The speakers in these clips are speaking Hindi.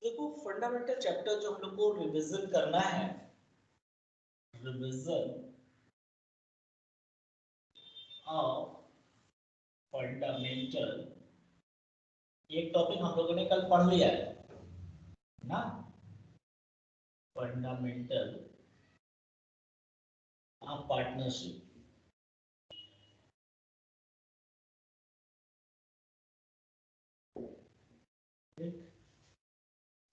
देखो फंडामेंटल चैप्टर जो हम लोग को रिवीजन करना है, रिवीजन ऑफ फंडामेंटल, ये टॉपिक हम लोगों ने कल पढ़ लिया है ना। Fundamental of partnership.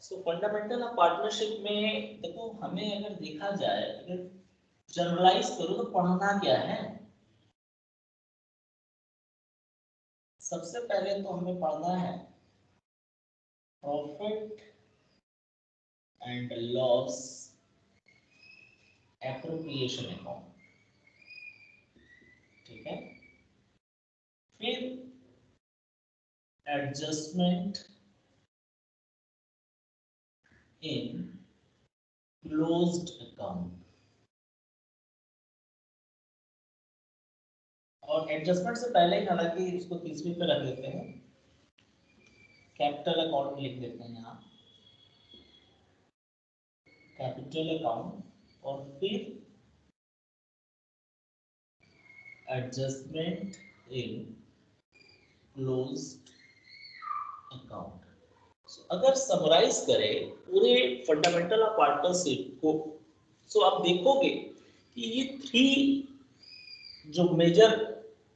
So fundamental of partnership में देखो, हमें अगर देखा जाए, अगर जनरलाइज करो तो पढ़ना क्या है। सबसे पहले तो हमें पढ़ना है profit and loss appropriation account. ठीक है, फिर एडजस्टमेंट इन क्लोज्ड अकाउंट। और एडजस्टमेंट से पहले ही हालांकि इसको तीसरी पे रख देते हैं, कैपिटल अकाउंट लिख देते हैं यहाँ, कैपिटल अकाउंट, और फिर एडजस्टमेंट इन क्लोज्ड अकाउंट। अगर समराइज करें पूरे फंडामेंटल ऑफ पार्टनरशिप को, सो आप देखोगे कि ये थ्री जो मेजर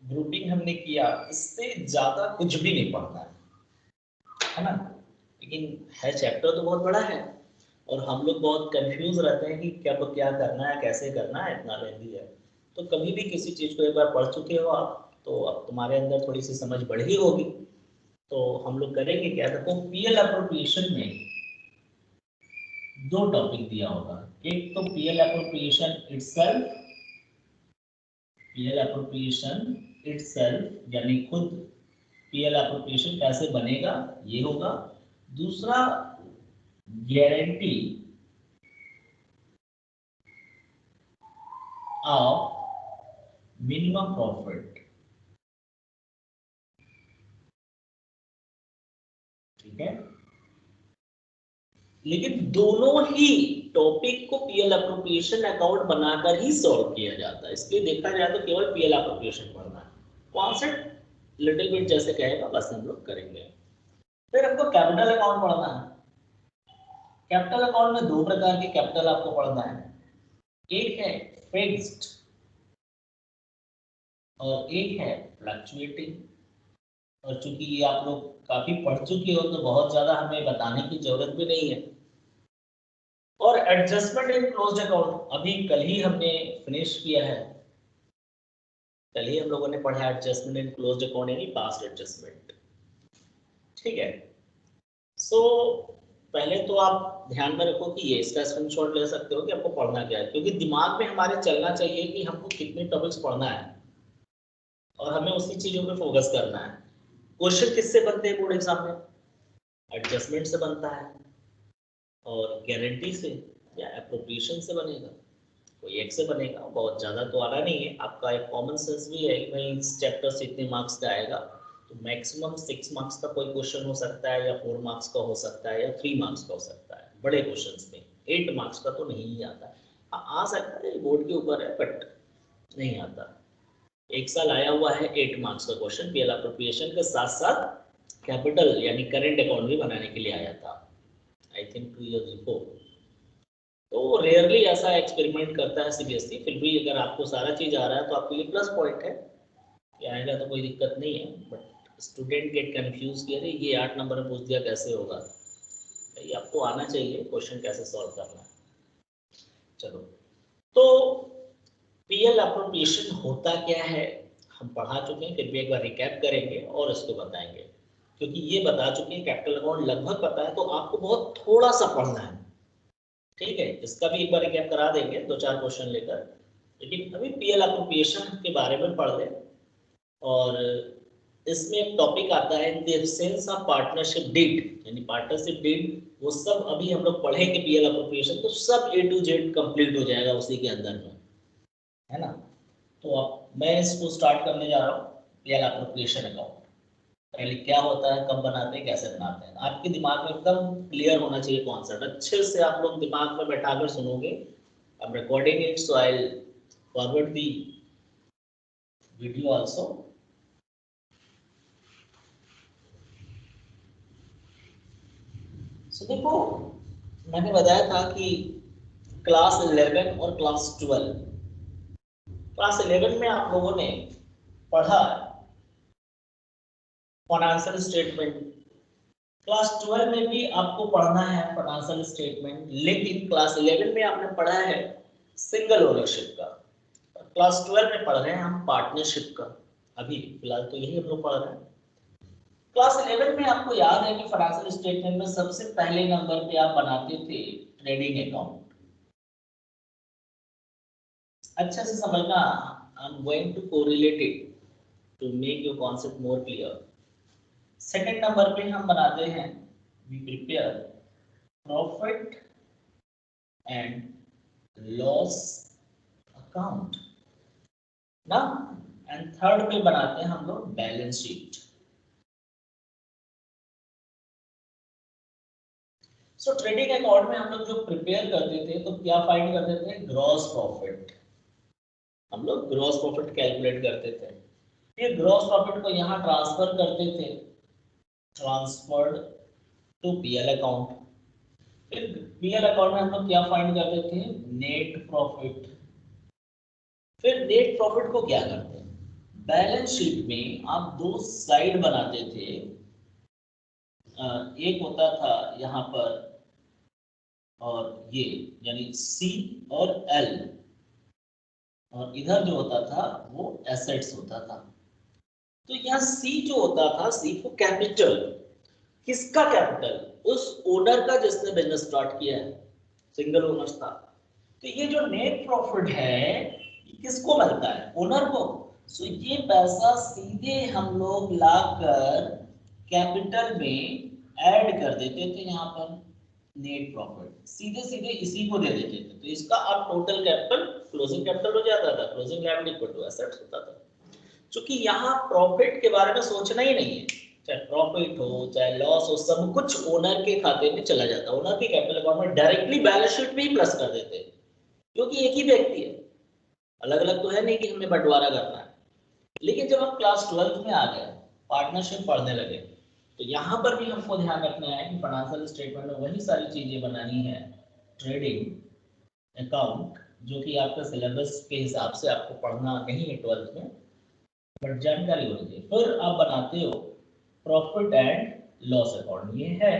ग्रुपिंग हमने किया, इससे ज्यादा कुछ भी नहीं पढ़ना है ना। लेकिन है चैप्टर तो बहुत बड़ा है, और हम लोग बहुत कंफ्यूज रहते हैं कि क्या क्या करना है, कैसे करना है, इतना लेंदी है। तो कभी भी किसी चीज को एक बार पढ़ चुके हो आप, तो अब तुम्हारे अंदर थोड़ी सी समझ बढ़ी होगी। तो हम लोग करेंगे क्या, देखो पीएल अप्रोप्रिएशन में दो टॉपिक दिया होगा। एक तो PL appropriation itself, PL appropriation itself यानी खुद पीएल एप्रोप्रिएशन कैसे बनेगा, ये होगा। दूसरा गारंटी ऑफ मिनिमम प्रॉफिट। ठीक है, लेकिन दोनों ही टॉपिक को पीएल एप्रोप्रिएशन अकाउंट बनाकर ही सॉल्व किया जाता है। इसलिए देखा जाए तो केवल पीएल एप्रोप्रिएशन पढ़ना है, कॉन्सेप्ट लिटिल बिट जैसे कहेगा बस हम लोग करेंगे। फिर हमको कैपिटल अकाउंट पढ़ना है। कैपिटल अकाउंट में दो प्रकार के कैपिटल आपको पढ़ना है, एक है फिक्स्ड और एक है फ्लक्चुएटिंग। और चूंकि ये आप लोग काफी पढ़ चुके हो तो बहुत ज्यादा हमें बताने की जरूरत भी नहीं है। और एडजस्टमेंट इन क्लोज्ड अकाउंट अभी कल ही हमने फिनिश किया है, कल ही हम लोगों ने पढ़ा एडजस्टमेंट इन क्लोज्ड अकाउंट यानी पास्ट एडजस्टमेंट। ठीक है, सो पहले तो आप ध्यान में रखो कि ये इसका स्क्रीनशॉट ले सकते हो कि आपको पढ़ना क्या है, क्योंकि दिमाग में हमारे चलना चाहिए कि हमको कितने टॉपिक्स पढ़ना है और हमें उसी चीजों पे फोकस करना है। क्वेश्चन किससे बनते हैं बोर्ड एग्जाम में? एडजस्टमेंट से बनता है, और गारंटी से या एप्रोप्रिएशन से बनेगा, कोई एक से बनेगा। बहुत ज़्यादा तो आना नहीं है, आपका एक कॉमन सेंस भी है कि भाई इस चैप्टर से इतने मार्क्स का आएगा, तो मैक्सिमम 6 मार्क्स का कोई क्वेश्चन हो सकता है, या 4 मार्क्स का हो सकता है, या 3 मार्क्स का हो सकता है बड़े क्वेश्चन में। 8 मार्क्स का तो नहीं ही आता। आ सकता है, बोर्ड के ऊपर है, बट नहीं आता। एक साल आया हुआ है 8 मार्क्स का क्वेश्चन पीएल एप्रोप्रिएशन के साथ साथ कैपिटल यानी करेंट अकाउंट भी बनाने के लिए आया था, आई थिंक 2 years बिफोर। तो रेयरली ऐसा एक्सपेरिमेंट करता है सीबीएसई, फिर भी अगर आपको सारा चीज आ रहा है तो आपके लिए प्लस पॉइंट है कि आएगा तो कोई दिक्कत नहीं है। बट स्टूडेंट गेट कंफ्यूज कि अरे ये 8 नंबर में पूछ दिया कैसे होगा। ये आपको आना चाहिए क्वेश्चन कैसे सॉल्व करना है। चलो, तो पीएल एप्रोप्रिएशन होता क्या है हम पढ़ा चुके हैं, फिर भी एक बार रिकैप करेंगे और इसको बताएंगे। क्योंकि ये बता चुके हैं कैपिटल अकाउंट लगभग पता है, तो आपको बहुत थोड़ा सा पढ़ना है। ठीक है, इसका भी एक बार रिकैप करा देंगे 2-4 क्वेश्चन लेकर। लेकिन अभी पीएल एप्रोप्रिएशन के बारे में पढ़ लें। और इसमें एक टॉपिक आता है in the absence of partnership deed, यानी पार्टनरशिप डीड, वो सब अभी हम लोग पढ़ेंगे पीएल एप्रोप्रिएशन, तो सब A to Z कंप्लीट हो जाएगा उसी के अंदर में, है ना। तो अब मैं इसको स्टार्ट करने जा रहा हूँ, पीएल एप्रोप्रिएशन अकाउंट। पहले क्या होता है, कब बनाते हैं, कैसे बनाते हैं, आपके दिमाग में एकदम क्लियर होना चाहिए कॉन्सेप्ट। अच्छे से आप लोग दिमाग में बैठाकर सुनोगे। I'm recording it, so I'll forward the video also. So देखो, मैंने बताया था कि क्लास 11 और क्लास 12, क्लास 11 में आप लोगों ने पढ़ा फाइनेंशियल स्टेटमेंट, क्लास 12 में भी आपको पढ़ना है फाइनेंशियल स्टेटमेंट, लेकिन क्लास 11 में आपने पढ़ा है सिंगल ओनरशिप का, क्लास 12 में पढ़ रहे हैं हम पार्टनरशिप का। अभी फिलहाल तो यही हम लोग पढ़ रहे हैं। क्लास 11 में आपको याद है कि फाइनेंशियल स्टेटमेंट में सबसे पहले नंबर पे आप बनाते थे ट्रेडिंग अकाउंट। अच्छे से समझना, I am going to correlate it to make your concept more clear. Second number पे हम बनाते हैं, we prepare profit and loss account ना, एंड थर्ड पे बनाते हैं हम लोग balance sheet. So trading account में हम लोग जो प्रिपेयर करते थे तो क्या फाइंड करते थे, ग्रॉस प्रॉफिट। हम लोग ग्रॉस प्रॉफिट कैलकुलेट करते थे, फिर ग्रॉस प्रॉफिट को यहाँ ट्रांसफर करते थे, ट्रांसफर्ड टू पीएल अकाउंट। फिर पीएल अकाउंट में हम लोग क्या फाइंड करते थे, नेट प्रॉफिट। फिर नेट प्रॉफिट को क्या करते हैं, बैलेंस शीट में आप दो साइड बनाते थे। एक होता था यहाँ पर और ये, यानी सी और एल, और इधर जो होता था वो एसेट्स होता था। तो यहाँ सी जो होता था, सी को कैपिटल, किसका कैपिटल, उस ओनर का जिसने बिजनेस स्टार्ट किया है, सिंगल ओनर्स था। तो ये जो नेट प्रॉफिट है ये किसको मिलता है, ओनर को। सो ये पैसा सीधे हम लोग लाकर कैपिटल में ऐड कर देते थे, यहाँ पर नेट प्रॉफिट सीधे सीधे इसी को दे देते थे। तो इसका अब टोटल कैपिटल क्लोजिंग कैपिटल हो जाता था, closing liability equal to assets होता था। क्योंकि यहाँ प्रॉफिट के बारे में सोचना ही नहीं है, चाहे प्रॉफिट हो चाहे लॉस हो, सब कुछ ओनर के खाते में चला जाता है, ओनर के कैपिटल अकाउंट में डायरेक्टली बैलेंस शीट में ही प्लस कर देते हैं, क्योंकि एक ही व्यक्ति है, अलग अलग तो है नहीं कि हमें बंटवारा करना है। लेकिन जब हम क्लास 12 में आ गए, पार्टनरशिप पढ़ने लगे, तो यहाँ पर भी हमको ध्यान रखना है कि फाइनेंशियल स्टेटमेंट में वही सारी चीजें बनानी है, ट्रेडिंग अकाउंट, जो कि आपका सिलेबस के हिसाब से आपको पढ़ना नहीं है 12th में, बट जानकारी होनी चाहिए। फिर आप बनाते हो प्रॉफिट एंड लॉस अकाउंट, ये है।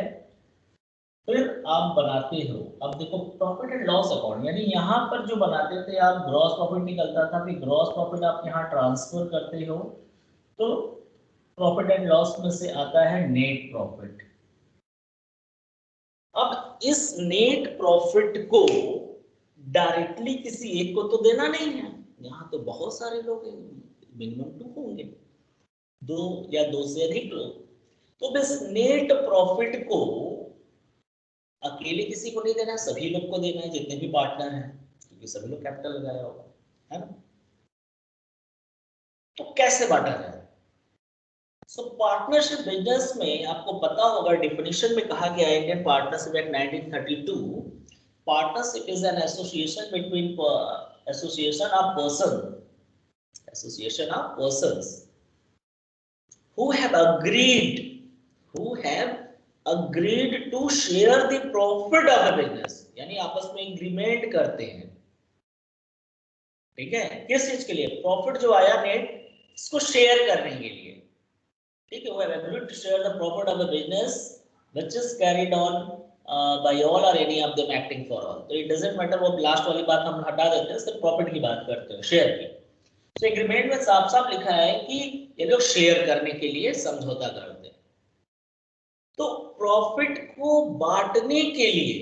फिर आप बनाते हो, अब देखो प्रॉफिट एंड लॉस अकाउंट, यानी यहाँ पर जो बनाते थे आप, ग्रॉस प्रॉफिट निकलता था, फिर ग्रॉस प्रॉफिट आप यहाँ ट्रांसफर करते हो, तो प्रॉफिट एंड लॉस में से आता है नेट प्रॉफिट। अब इस नेट प्रॉफिट को डायरेक्टली किसी एक को तो देना नहीं है, यहाँ तो बहुत सारे लोग हैं, मिनिमम 2 होंगे, 2 या 2 से अधिक लोग। तो बस नेट प्रॉफिट को अकेले किसी को नहीं देना है, सभी लोग को देना है, जितने भी पार्टनर हैं, क्योंकि सभी लोग कैपिटल लगाया होगा, है ना। तो कैसे बांटा जाए, सो पार्टनरशिप बिजनेस में आपको पता होगा, डेफिनेशन में कहा गया है Indian partnership act 1932, partnership is an association between association of persons who have agreed to share the profit of a business, यानी आपस में एग्रीमेंट करते हैं, ठीक है, किस चीज के लिए, प्रॉफिट जो आया नेट, इसको शेयर करने के लिए, ठीक है। वो have agreed to share the profit of a business which is carried on by all or any of them acting for all। तो it doesn't matter, वो लास्ट वाली बात हम हटा देते हैं, सिर्फ प्रॉफिट की बात करते हैं, शेयर की। तो एग्रीमेंट में साफ साफ लिखा है कि ये लोग शेयर करने के लिए समझौता करते हैं। तो प्रॉफिट को बांटने के लिए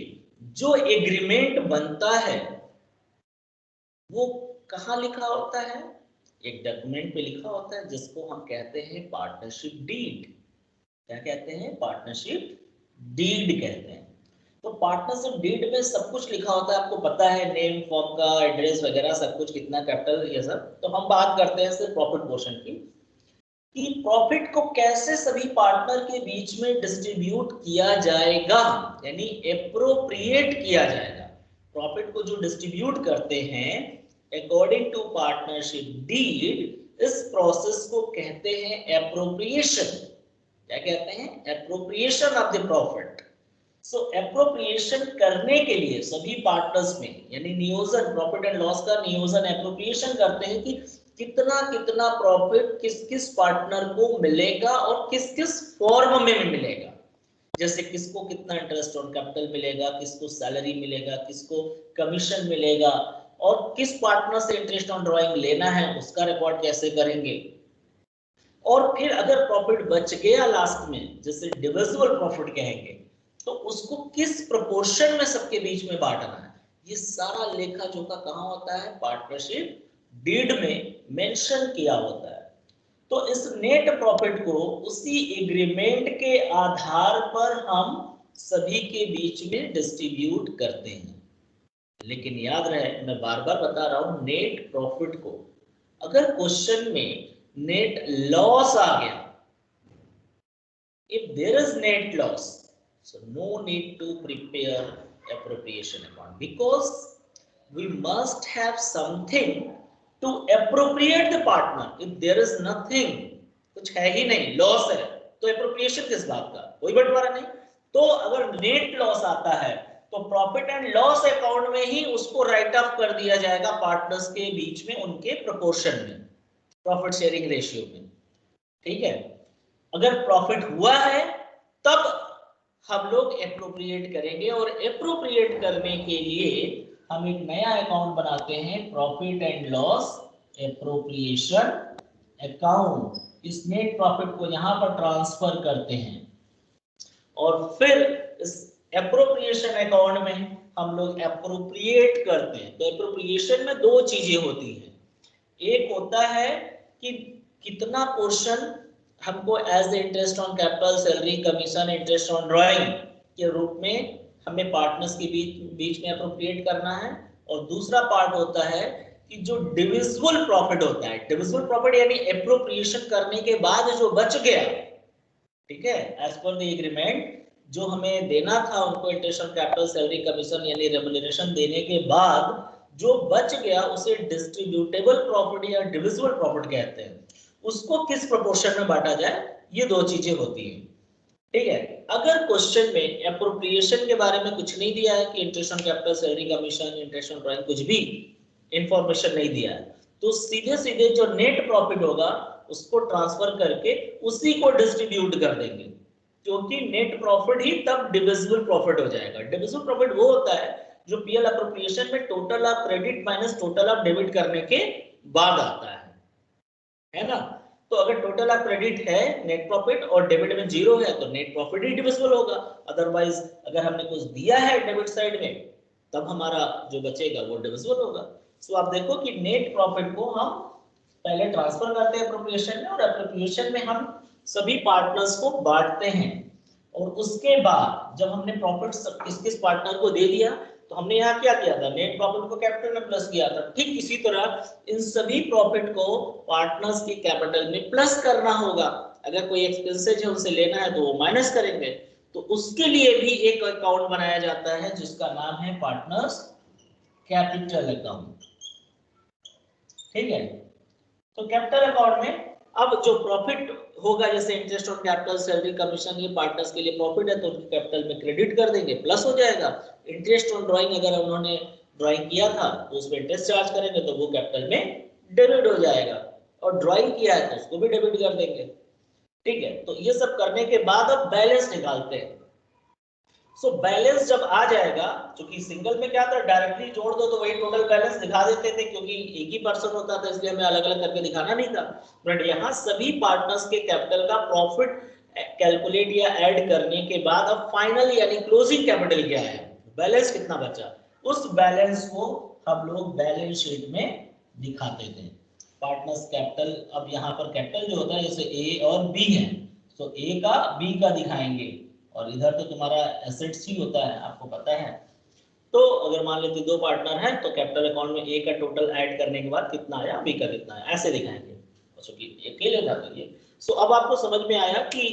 जो एग्रीमेंट बनता है वो कहाँ लिखा होता है, एक डॉक्यूमेंट पे लिखा होता है, जिसको हम कहते हैं पार्टनरशिप डीड। क्या कहते हैं, पार्टनरशिप डीड कहते हैं। तो पार्टनरशिप डीड में सब कुछ लिखा होता है, आपको पता है, नेम फॉर्म का, एड्रेस वगैरह सब कुछ, कितना कैपिटल, ये सब। तो हम बात करते हैं सिर्फ प्रॉफिट पोर्शन की। कि प्रॉफिट को कैसे सभी पार्टनर के बीच में डिस्ट्रीब्यूट किया जाएगा, यानी एप्रोप्रिएट किया जाएगा। प्रॉफिट को जो डिस्ट्रीब्यूट करते हैं अकॉर्डिंग टू पार्टनरशिप डीड, इस प्रोसेस को कहते हैं एप्रोप्रिएशन। क्या कहते हैं? Appropriation of the profit. So appropriation करने के लिए सभी पार्टनर्स में, यानी नियोजन, प्रॉफिट एंड लॉस का नियोजन एप्रोप्रिएशन करते हैं कि कितना कितना प्रॉफिट किस किस पार्टनर को मिलेगा और किस किस फॉर्म में मिलेगा। जैसे किसको कितना इंटरेस्ट ऑन कैपिटल मिलेगा, किसको सैलरी मिलेगा, किसको कमीशन मिलेगा, और किस पार्टनर से इंटरेस्ट ऑन ड्राइंग लेना है उसका रिकॉर्ड कैसे करेंगे। और फिर अगर प्रॉफिट बच गया लास्ट में, जैसे डिविजिबल प्रॉफिट कहेंगे, तो उसको किस प्रोपोर्शन में सबके बीच में बांटना है, ये सारा लेखा जोखा कहाँ होता है? पार्टनरशिप डीड में मेंशन किया होता है। तो इस नेट प्रॉफिट को उसी एग्रीमेंट के आधार पर हम सभी के बीच में डिस्ट्रीब्यूट करते हैं। लेकिन याद रहे, मैं बार बार बता रहा हूं, नेट प्रॉफिट को अगर क्वेश्चन में नेट लॉस आ गया, if there is net loss, so no need to prepare appropriation account, because we must have something to appropriate the partner. If there is nothing, कुछ है ही नहीं, लॉस है, तो एप्रोप्रिएशन किस बात का? कोई बंटवारा नहीं। तो अगर नेट लॉस आता है तो प्रॉफिट एंड लॉस अकाउंट में ही उसको राइट ऑफ कर दिया जाएगा पार्टनर्स के बीच में, उनके प्रोपोर्शन में, प्रॉफिट शेयरिंग रेशियो में। ठीक है, अगर प्रॉफिट हुआ है तब हम लोग एप्रोप्रिएट करेंगे, और एप्रोप्रिएट करने के लिए हम एक नया अकाउंट बनाते हैं, profit and loss appropriation account. इस नेट प्रॉफिट को यहां पर ट्रांसफर करते हैं, और फिर इस एप्रोप्रिएशन अकाउंट में हम लोग एप्रोप्रिएट करते हैं। तो एप्रोप्रिएशन में दो चीजें होती हैं, एक होता है कि कितना पोर्शन हमको as the interest on capital, salary, commission, interest on drawing के रूप में हमें पार्टनर्स के बीच में एप्रोप्रिएट करना है, और दूसरा पार्ट होता है कि जो डिविजिबल प्रॉफिट होता है, डिविजिबल प्रॉफिट यानी एप्रोप्रिएशन करने के बाद जो बच गया, ठीक है, एज पर द एग्रीमेंट जो हमें देना था उनको interest on capital, salary, commission यानी रेम्युनरेशन देने के बाद जो बच गया उसे डिस्ट्रीब्यूटेबल प्रॉफिट या डिविजिबल प्रॉफिट कहते हैं। उसको किस प्रोपोर्शन में बांटा जाए, ये दो चीजें होती हैं। ठीक है, अगर क्वेश्चन में एप्रोप्रिएशन के बारे में कुछ नहीं दिया है कि interest on capital, salary, commission, interest on drawing, कुछ भी इंफॉर्मेशन नहीं दिया है, तो सीधे सीधे जो नेट प्रॉफिट होगा उसको ट्रांसफर करके उसी को डिस्ट्रीब्यूट कर देंगे, क्योंकि नेट प्रॉफिट ही तब डिविजिबल प्रॉफिट हो जाएगा। डिविजिबल प्रॉफिट वो होता है जो पीएल एप्रोप्रिएशन में total of credit minus total of debit करने के बाद आता है ना। तो अगर टोटल ऑफ क्रेडिट है नेट प्रॉफिट और डेबिट में जीरो है तो नेट प्रॉफिट ही डिविजिबल होगा। अदरवाइज अगर हमने कुछ दिया है डेबिट साइड में तब हमारा जो बचेगा वो डिविजिबल होगा। सो आप देखो कि नेट प्रॉफिट को हम पहले ट्रांसफर करते हैं एप्रोप्रिएशन में, और एप्रोप्रिएशन में हम सभी पार्टनर्स को बांटते हैं, और उसके बाद जब हमने प्रॉफिट किस किस पार्टनर को दे दिया तो हमने यहाँ क्या किया था, नेट प्रॉफिट को कैपिटल में प्लस किया था। ठीक इसी तरह इन सभी प्रॉफिट को पार्टनर्स के कैपिटल में प्लस करना होगा। अगर कोई एक्सपेंसेस है उसे लेना है तो वो माइनस करेंगे, तो उसके लिए भी एक अकाउंट बनाया जाता है जिसका नाम है पार्टनर्स कैपिटल अकाउंट। ठीक है, तो कैपिटल अकाउंट में अब जो प्रॉफिट होगा, जैसे interest on capital, salary, commission, ये पार्टनर्स के लिए प्रॉफिट है तो उनके कैपिटल में क्रेडिट कर देंगे, प्लस हो जाएगा। इंटरेस्ट ऑन ड्राइंग अगर उन्होंने ड्राइंग किया था तो उस पर इंटरेस्ट चार्ज करेंगे तो वो कैपिटल में डेबिट हो जाएगा, और ड्राइंग किया है तो उसको भी डेबिट कर देंगे। ठीक है, तो ये सब करने के बाद अब बैलेंस निकालते हैं। सो बैलेंस जब आ जाएगा, क्योंकि सिंगल में क्या था, डायरेक्टली जोड़ दो तो वही टोटल बैलेंस दिखा देते थे, क्योंकि एक ही पर्सन होता था इसलिए हमें अलग अलग करके दिखाना नहीं था। बट यहाँ सभी पार्टनर्स के कैपिटल का प्रॉफिट कैलकुलेट या ऐड करने के बाद अब फाइनल यानी क्लोजिंग कैपिटल क्या है, बैलेंस कितना बचा, उस बैलेंस को हम लोग बैलेंस शीट में दिखाते थे। पार्टनर्स कैपिटल, अब यहाँ पर कैपिटल जो होता है जैसे ए और बी है, तो ए का बी का दिखाएंगे, और इधर तो तुम्हारा एसेट्स ही होता है, आपको पता है। तो अगर मान लेते दो पार्टनर हैं तो कैपिटल अकाउंट में ए का टोटल ऐड करने के बाद कितना आया, बी का कितना आया, ऐसे दिखाएंगे। क्योंकि अकेले था तो ये सो अब आपको समझ में आया कि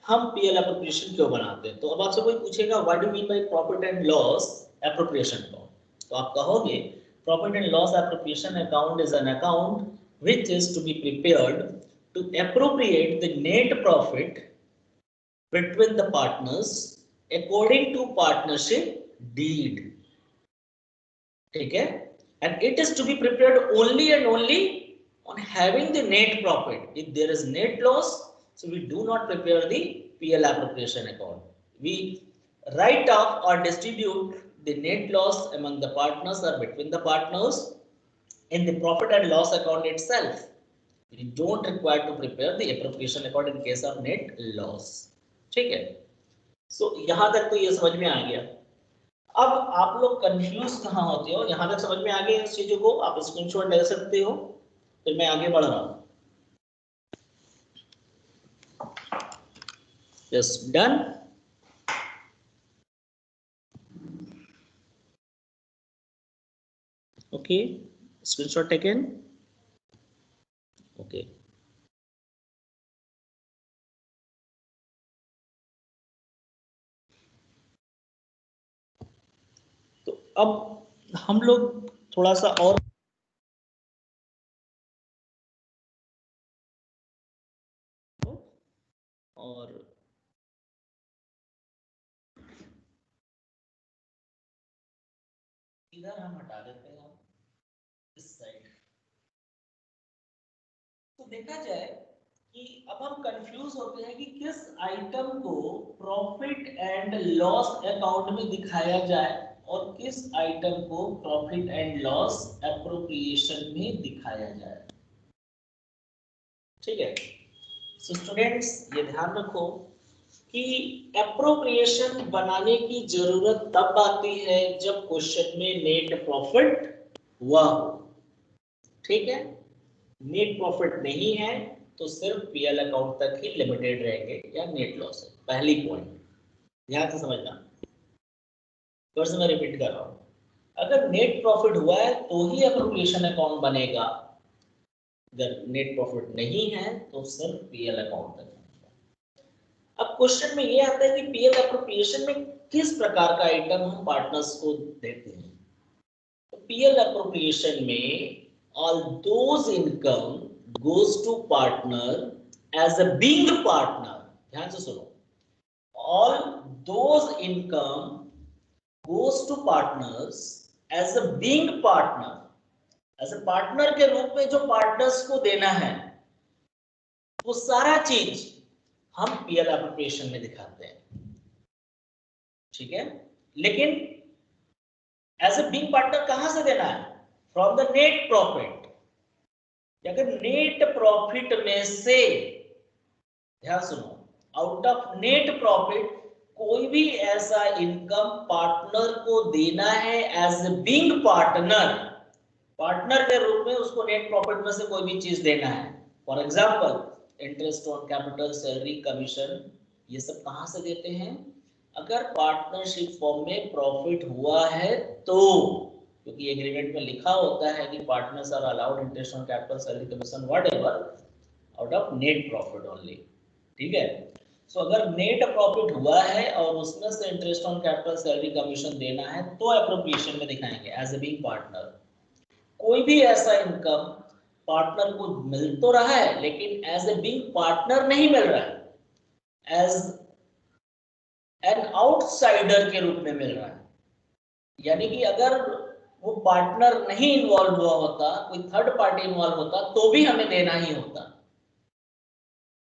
हम पीएल एप्रोप्रिएशन क्यों बनाते हैं। तो अब आपसे कोई पूछेगा what do mean by profit and loss appropriation account, तो आप कहोगे profit and loss appropriation account is an account which is to be prepared to appropriate the net profit between the partners according to partnership deed, ठीक है, and it is to be prepared only and only on having the net profit. If there is net loss, so we do not prepare the PL appropriation account. We write off or distribute the net loss among the partners or between the partners in the profit and loss account itself. We don't require to prepare the appropriation account in case of net loss, ठीक है। सो यहां तक तो ये समझ में आ गया। अब आप लोग कंफ्यूज कहां होते हो, यहां तक समझ में आ गया इस चीजों को, आप स्क्रीनशॉट ले सकते हो, फिर मैं आगे बढ़ रहा हूं। Yes, done. Okay, screenshot taken. Okay, तो अब हम लोग थोड़ा सा और इधर हम हटा देते हैं इस साइड। तो देखा जाए कि अब हम कंफ्यूज होते हैं कि किस आइटम को प्रॉफिट एंड लॉस अकाउंट में दिखाया जाए और किस आइटम को प्रॉफिट एंड लॉस एप्रोप्रिएशन में दिखाया जाए, ठीक है। सो स्टूडेंट्स ये ध्यान रखो कि एप्रोप्रिएशन बनाने की जरूरत तब आती है जब क्वेश्चन में नेट प्रॉफिट हुआ हो, ठीक है। नेट प्रॉफिट नहीं है तो सिर्फ पीएल अकाउंट तक ही लिमिटेड रहेंगे या नेट लॉस है, पहली पॉइंट ध्यान से समझना। फिर से मैं रिपीट कर रहा हूं, अगर नेट प्रॉफिट हुआ है तो ही एप्रोप्रिएशन अकाउंट बनेगा, अगर नेट प्रॉफिट नहीं है तो सिर्फ पीएल अकाउंट तक। अब क्वेश्चन में ये आता है कि पीएल एप्रोप्रिएशन में किस प्रकार का आइटम हम पार्टनर्स को देते हैं। तो पीएल एप्रोप्रिएशन में all those income goes to partner as a being partner, ध्यान से सुनो, all those income goes to partners as a being partner, as a partner के रूप में जो पार्टनर्स को देना है वो सारा चीज हम पीएल एप्रोप्रिएशन में दिखाते हैं, ठीक है। लेकिन एज ए बीइंग पार्टनर कहां से देना है, फ्रॉम द नेट प्रॉफिट। अगर नेट प्रॉफिट में से, ध्यान सुनो, आउट ऑफ नेट प्रॉफिट कोई भी ऐसा इनकम पार्टनर को देना है as a being partner, partner के रूप में उसको नेट प्रॉफिट में से कोई भी चीज देना है। For example interest on capital, salary, commission, ये सब कहां से देते हैं, अगर पार्टनरशिप फॉर्म में प्रॉफिट हुआ है तो, क्योंकि एग्रीमेंट में लिखा होता है कि partners are allowed interest on capital, salary, commission, whatever out of net profit only, ठीक है। सो अगर नेट प्रॉफिट हुआ है और उसमें से interest on capital, salary, commission देना है तो एप्रोप्रिएशन में दिखाएंगे एज ए बीइंग पार्टनर। कोई भी ऐसा इनकम पार्टनर को मिल तो रहा है लेकिन एज ए बीइंग पार्टनर नहीं मिल रहा है, एज एन आउटसाइडर के रूप में मिल रहा है, यानी कि अगर वो पार्टनर नहीं इन्वॉल्व हुआ होता, कोई थर्ड पार्टी इन्वॉल्व होता तो भी हमें देना ही होता,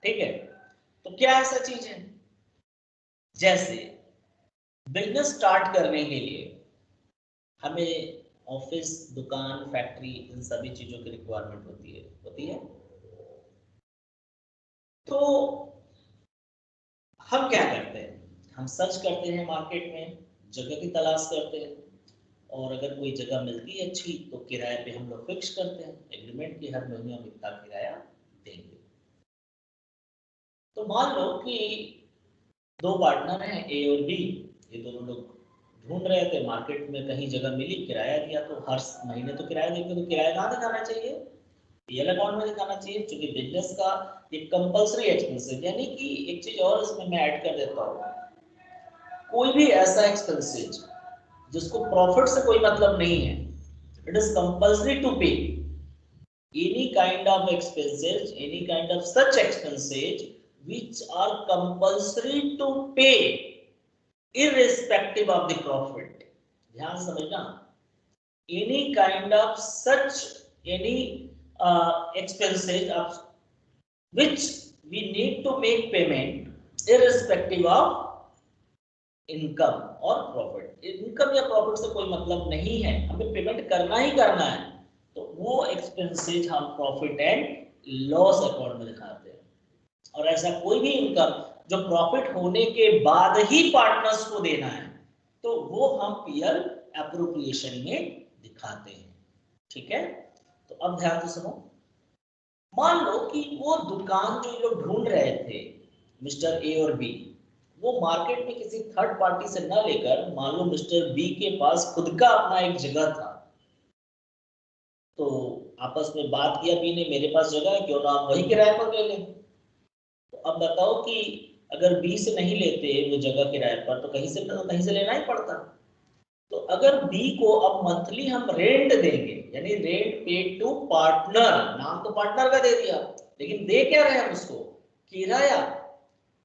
ठीक है। तो क्या ऐसा चीज है, जैसे बिजनेस स्टार्ट करने के लिए हमें ऑफिस, दुकान, फैक्ट्री, इन सभी चीजों की रिक्वायरमेंट होती है। तो हम क्या करते हैं, हम सर्च करते हैं मार्केट में, जगह की तलाश करते हैं, और अगर कोई जगह मिलती है अच्छी तो किराए पे हम लोग फिक्स करते हैं एग्रीमेंट की, हर महीने हम इतना किराया देंगे। तो मान लो कि दो पार्टनर हैं ए और बी, ये दोनों लोग ढूंढ रहे थे, मार्केट में कहीं जगह मिली, किराया दिया, तो हर महीने तो किराया देंगे, तो किराया कहाँ दिखाना चाहिए, पीएल अकाउंट में दिखाना चाहिए, क्योंकि बिजनेस का एक कंपलसरी एक्सपेंसेस, यानी कि एक चीज और इसमें मैं ऐड कर देता हूँ, कोई भी ऐसा एक्सपेंसेस जिसको प्रॉफिट से कोई मतलब नहीं है, इट इज कंपलसरी टू पे any kind of expenses, any kind of such expenses which are compulsory to pay irrespective of the profit. ध्यान समझना, any kind of such any expenses of which we need to make payment irrespective of income और प्रॉफिट। इनकम या प्रॉफिट से कोई मतलब नहीं है, हमें पेमेंट करना ही करना है, तो वो एक्सपेंसेस हम प्रॉफिट एंड लॉस अकाउंट में दिखाते हैं। और ऐसा कोई भी इनकम जो प्रॉफिट होने के बाद ही पार्टनर्स को देना है, तो वो हम पीएल एप्रोप्रिएशन में दिखाते हैं। ठीक है, तो अब ध्यान से सुनो। मान लो कि वो दुकान जो ये लोग ढूंढ रहे थे, मिस्टर ए और बी, वो मार्केट में किसी थर्ड पार्टी से न लेकर, मान लो मिस्टर बी के पास खुद का अपना एक जगह था, तो आपस में बात किया बी ने, मेरे पास जगह है, क्यों ना हम वही किराए पर ले लें। तो अब बताओ कि अगर बी से नहीं लेते वो जगह किराए पर, तो कहीं से लेना ही पड़ता। तो अगर बी को अब मंथली हम रेंट देंगे, यानी रेंट पेड टू पार्टनर, नाम तो पार्टनर का दे दिया, लेकिन दे क्या रहे हम उसको, किराया।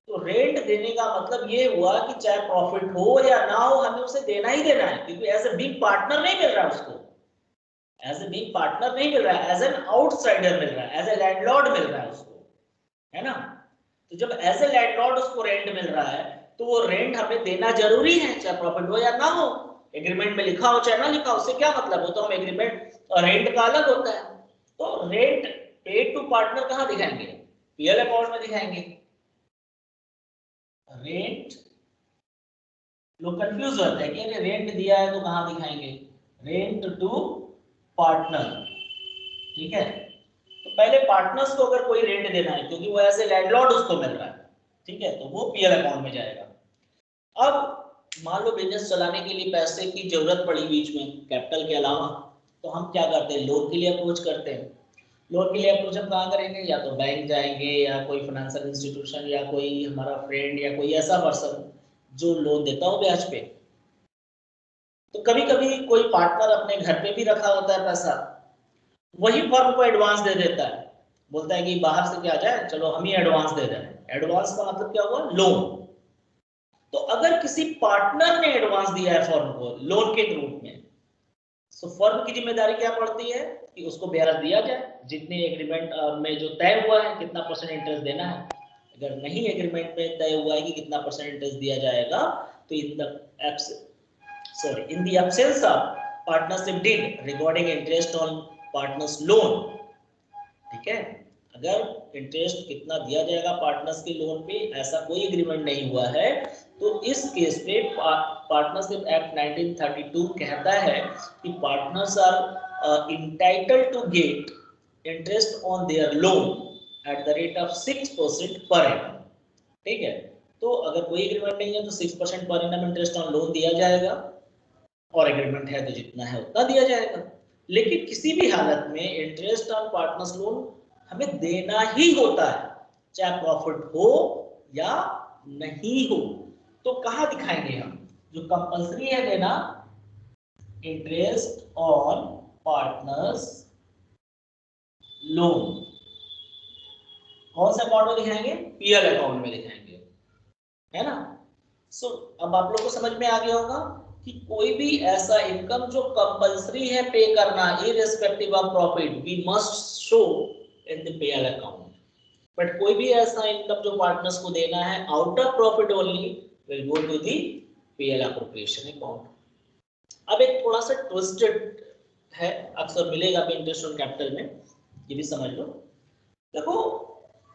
तो रेंट देने का मतलब ये हुआ कि चाहे प्रॉफिट हो या ना हो, हमें उसे देना ही देना है, क्योंकि एज ए बिग पार्टनर नहीं मिल रहा है उसको, एज ए बिग पार्टनर नहीं मिल रहा है, एज एन आउटसाइडर मिल रहा है, एज ए लैंडलॉर्ड मिल रहा है उसको, है ना। तो जब एज ए लैंडलॉर्ड उसको रेंट मिल रहा है, तो वो रेंट हमें देना जरूरी है, चाहे प्रॉफिट हो या ना हो, एग्रीमेंट में लिखा हो चाहे ना लिखा हो, उससे क्या मतलब हो, तो हम एग्रीमेंट रेंट का अलग होता है। तो रेंट पेड टू पार्टनर कहाँ दिखाएंगे, पीएल अकाउंट में दिखाएंगे। रेंट, लोग कंफ्यूज होते हैं कि अरे रेंट दिया है तो कहाँ दिखाएंगे, रेंट टू पार्टनर। ठीक है, तो पहले पार्टनर्स को अगर कोई रेंट देना है, क्योंकि वो ऐसे लैंडलॉर्ड उसको मिल रहा है, ठीक है, तो वो पीएल अकाउंट में जाएगा। अब मान लो बिजनेस चलाने के लिए पैसे की जरूरत पड़ी बीच में, कैपिटल के अलावा, तो हम क्या करते हैं, लोन के लिए अप्रोच करते हैं। लोन के लिए अप्रोच हम कहाँ करेंगे, या तो बैंक जाएंगे, या कोई फाइनेंशियल इंस्टीट्यूशन, या कोई हमारा फ्रेंड, या कोई ऐसा पर्सन जो लोन देता हो ब्याज पे। तो कभी कभी कोई पार्टनर अपने घर पे भी रखा होता है पैसा, वही फर्म को एडवांस दे देता है, बोलता है कि बाहर से क्या जाए, चलो हम ही एडवांस दे दें। एडवांस का मतलब क्या हुआ, लोन। तो अगर किसी पार्टनर ने एडवांस दिया है फर्म को लोन के रूप में, तो फर्म की जिम्मेदारी क्या पड़ती है कि उसको ब्याज दिया जाए, जितने एग्रीमेंट में जो तय हुआ है कितना परसेंट इंटरेस्ट देना है। अगर नहीं एग्रीमेंट में तय हुआ है कि कितना परसेंट इंटरेस्ट दिया जाएगा, तो in the absence of partnership deed regarding interest on partners loan, ठीक है, अगर इंटरेस्ट कितना दिया जाएगा पार्टनर्स के लोन पे ऐसा कोई एग्रीमेंट नहीं हुआ है, तो इस केस पे पार्टनरशिप एक्ट 1932 कहता है कि partners are entitled to get interest on their loan at the rate of 6% per annum. ठीक है, तो अगर कोई एग्रीमेंट नहीं है तो 6% per annum interest on loan दिया जाएगा, और एग्रीमेंट है तो जितना है उतना दिया जाएगा। लेकिन किसी भी हालत में इंटरेस्ट ऑन पार्टनर्स लोन हमें देना ही होता है, चाहे प्रॉफिट हो या नहीं हो। तो कहाँ दिखाएंगे हम, जो कंपलसरी है देना, इंटरेस्ट ऑन पार्टनर्स लोन, कौन से अकाउंट में दिखाएंगे, पीएल अकाउंट में दिखाएंगे, है ना। सो अब आप लोग को समझ में आ गया होगा कि कोई भी ऐसा इनकम जो कंपलसरी है पे करना, irrespective of profit, we must show in the PL account. But कोई भी ऐसा इनकम जो पार्टनर्स को देना है out of profit only, will go to the PL appropriation account. अब एक थोड़ा सा ट्विस्टेड है, अक्सर मिलेगा भी इंटरेस्ट ऑन कैपिटल में, ये भी समझ लो। देखो,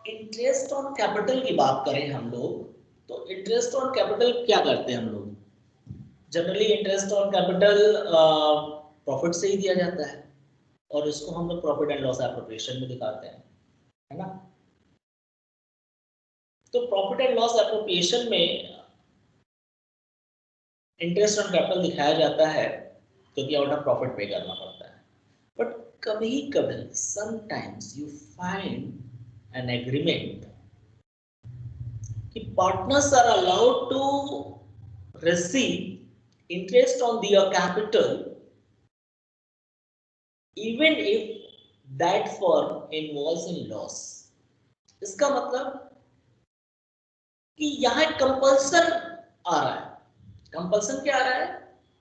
इंटरेस्ट ऑन कैपिटल की बात करें हम लोग, तो इंटरेस्ट ऑन कैपिटल क्या करते हैं हम लोग, generally interest on capital profit से ही दिया जाता है, और इसको हम लोग प्रॉफिट एंड लॉस एप्रोप्रिएशन में दिखाते हैं, है ना। तो प्रॉफिट एंड लॉस एप्रोप्रिएशन में इंटरेस्ट ऑन कैपिटल दिखाया जाता है क्योंकि आउट ऑफ प्रॉफिट पे करना पड़ता है। बट कभी कभी sometimes you find an agreement कि partners are allowed to receive interest on their capital even if that firm involves in loss। इसका मतलब कि यहाँ कंपल्सन आ रहा है। कंपल्सन क्या आ रहा है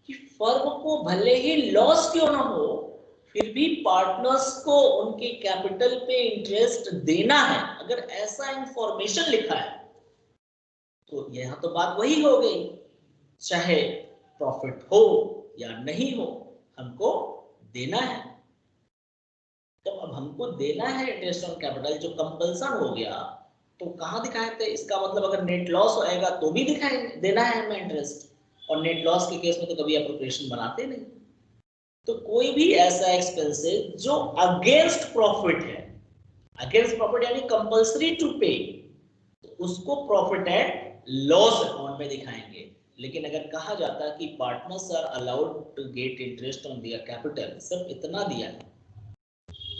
कि फर्म को भले ही लॉस क्यों ना हो, फिर भी पार्टनर्स को उनके कैपिटल पे इंटरेस्ट देना है। अगर ऐसा इंफॉर्मेशन लिखा है तो यहाँ तो बात वही हो गई, चाहे प्रॉफिट हो या नहीं हो हमको देना है। तो अब हमको देना है इंटरेस्ट ऑन कैपिटल, जो कंपल्सन हो गया तो कहाँ दिखाए थे? इसका मतलब अगर नेट लॉस होएगा तो भी दिखाएंगे, देना है हमें इंटरेस्ट, और नेट लॉस के केस में तो कभी एप्रोप्रिएशन बनाते नहीं। तो कोई भी ऐसा एक्सपेंसेस जो अगेंस्ट प्रॉफिट है, अगेंस्ट प्रॉफिट यानी कंपल्सरी टू पे, तो उसको प्रॉफिट एंड लॉस अकाउंट में दिखाएंगे। लेकिन अगर कहा जाता कि partners are allowed to get interest on their capital, सिर्फ इतना दिया है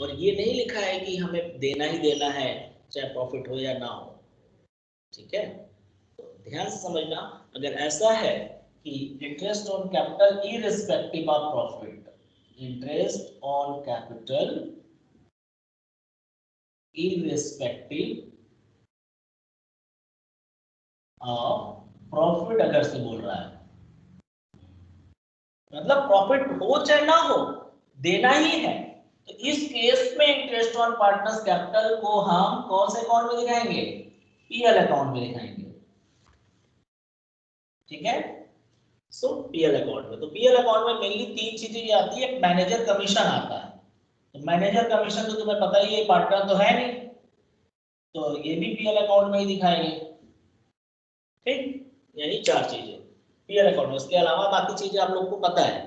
और ये नहीं लिखा है कि हमें देना ही देना है चाहे प्रॉफिट हो या ना हो, ठीक है? तो ध्यान से समझना, अगर ऐसा है कि interest on capital irrespective of profit, interest on capital irrespective of profit अगर से बोल रहा है, मतलब प्रॉफिट हो चाहे ना हो देना ही है, तो इस केस में इंटरेस्ट ऑन पार्टनर्स कैपिटल को हम कौन से अकाउंट में दिखाएंगे? पीएल अकाउंट में दिखाएंगे, ठीक है? सो पीएल अकाउंट में, तो पीएल अकाउंट में मेनली तीन चीजें आती है। मैनेजर कमीशन आता है, तो मैनेजर कमीशन तो तुम्हें पता ही है, पार्टनर तो है नहीं, तो ये भी पीएल अकाउंट में ही दिखाएंगे, ठीक? यानी चार चीजें पीएल अकाउंट में, उसके अलावा बाकी चीजें आप लोग को पता है,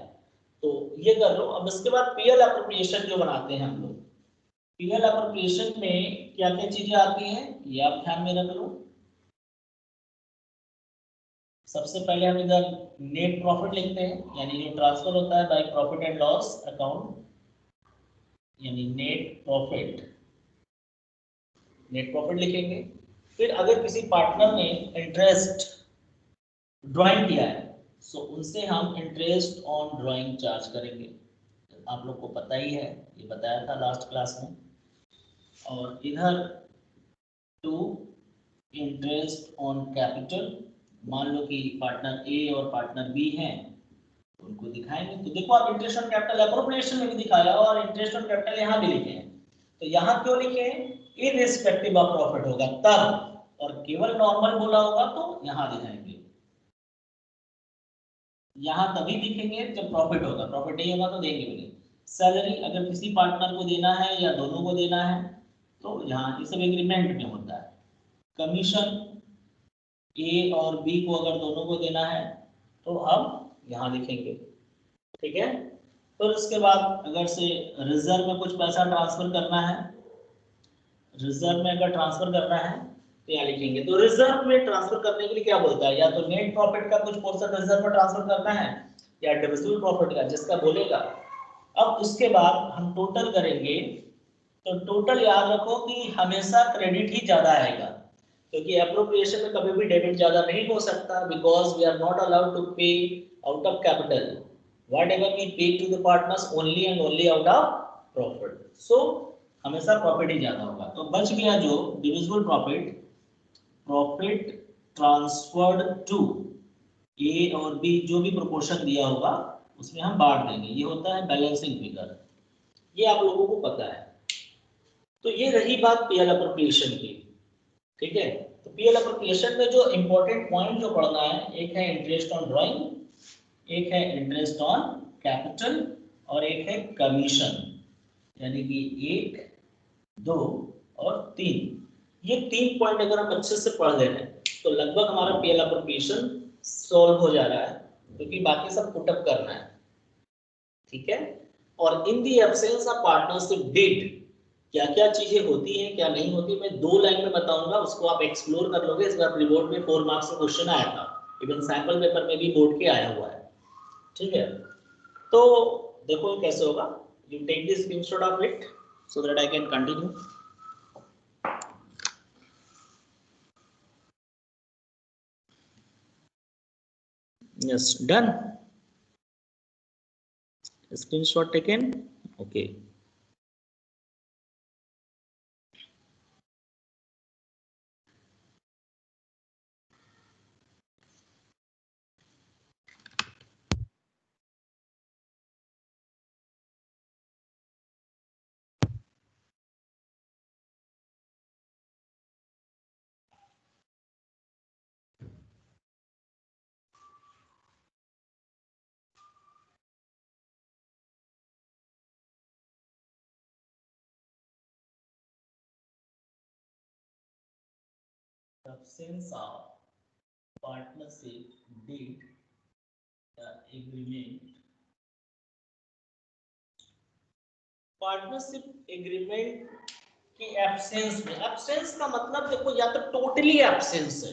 तो ये कर लो। अब इसके बाद पीएल एप्रोप्रिएशन जो बनाते हैं हम लोग, पीएल एप्रोप्रिएशन में क्या क्या चीजें आती हैं ये आप ध्यान में रख लो। सबसे पहले हम इधर नेट प्रॉफिट लिखते हैं, यानी जो ट्रांसफर होता है by profit and loss account, यानी नेट प्रॉफिट लिखेंगे। फिर अगर किसी पार्टनर ने इंटरेस्ट ड्राइंग किया है सो उनसे हम इंटरेस्ट ऑन ड्राइंग चार्ज करेंगे, आप लोग को पता ही है, ये बताया था लास्ट क्लास में। और इधर टू इंटरेस्ट ऑन कैपिटल, मान लो कि पार्टनर ए और पार्टनर बी हैं, उनको दिखाएंगे। तो देखो आप इंटरेस्ट ऑन कैपिटल एप्रोप्रिएशन में भी दिखाया और इंटरेस्ट ऑन कैपिटल यहाँ भी लिखे हैं, तो यहाँ क्यों लिखे हैं? इररिस्पेक्टिव ऑफ प्रॉफिट होगा तब, और केवल नॉर्मल बोला होगा तो यहाँ दिखाएंगे। यहाँ तभी दिखेंगे जब प्रॉफिट होगा, प्रॉफिट नहीं होगा तो देंगे भी नहीं। सैलरी अगर किसी पार्टनर को देना है या दोनों को देना है तो यहाँ ये सब एग्रीमेंट में होता है। कमीशन ए और बी को अगर दोनों को देना है तो हम यहाँ लिखेंगे, ठीक है? फिर उसके बाद अगर से रिजर्व में कुछ पैसा ट्रांसफर करना है, रिजर्व में अगर ट्रांसफर करना है तो यहाँ लिखेंगे। तो रिजर्व में ट्रांसफर करने के लिए क्या बोलता है? या तो नेट प्रॉफिट का कुछ पोर्शन रिजर्व में ट्रांसफर करना है या डिविजिबल प्रॉफिट का, जिसका बोलेगा। अब उसके बाद हम टोटल करेंगे, तो टोटल याद रखो कि हमेशा क्रेडिट ही ज्यादा आएगा, क्योंकि एप्रोप्रिएशन में कभी भी डेबिट ज्यादा नहीं हो सकता, because we are not allowed to pay out of capital, whatever we pay to the partners only and only out of profit. So हमेशा प्रॉफिट ही ज्यादा होगा। तो बच गया जो divisible profit, profit transferred to A और बी, जो भी प्रोपोर्शन दिया होगा उसमें हम बांट देंगे, ये होता है बैलेंसिंग फिगर, ये आप लोगों को पता है। तो ये रही बात पीएल एप्रोप्रिएशन की, ठीक है? तो पीएल एप्रोप्रिएशन में जो इंपॉर्टेंट पॉइंट जो पढ़ना है, एक है इंटरेस्ट ऑन ड्राइंग, एक है इंटरेस्ट ऑन कैपिटल और एक है कमीशन, यानी कि 1, 2 और 3। ये 3 पॉइंट अगर हम अच्छे से पढ़ ले रहे हैं तो लगभग हमारा पीएल एप्रोप्रिएशन सॉल्व हो जा रहा है, क्योंकि बाकी सब पुटअप करना है, ठीक है? और in the absence of partnership deed क्या क्या चीजें होती हैं क्या नहीं होती, मैं 2 लाइन में बताऊंगा, उसको आप एक्सप्लोर कर लोगे। इस बार अपने बोर्ड में 4 मार्क्स का क्वेश्चन आया था, इवन सैंपल पेपर में भी बोर्ड के आया हुआ है, ठीक है? तो देखो कैसे होगा, You take the screenshot of it so that I can continue. Yes, done. Screenshot taken. Okay. Absence of partnership deed agreement. Partnership agreement की एब्सेंस में, एब्सेंस का मतलब देखो या तो टोटली एब्सेंस है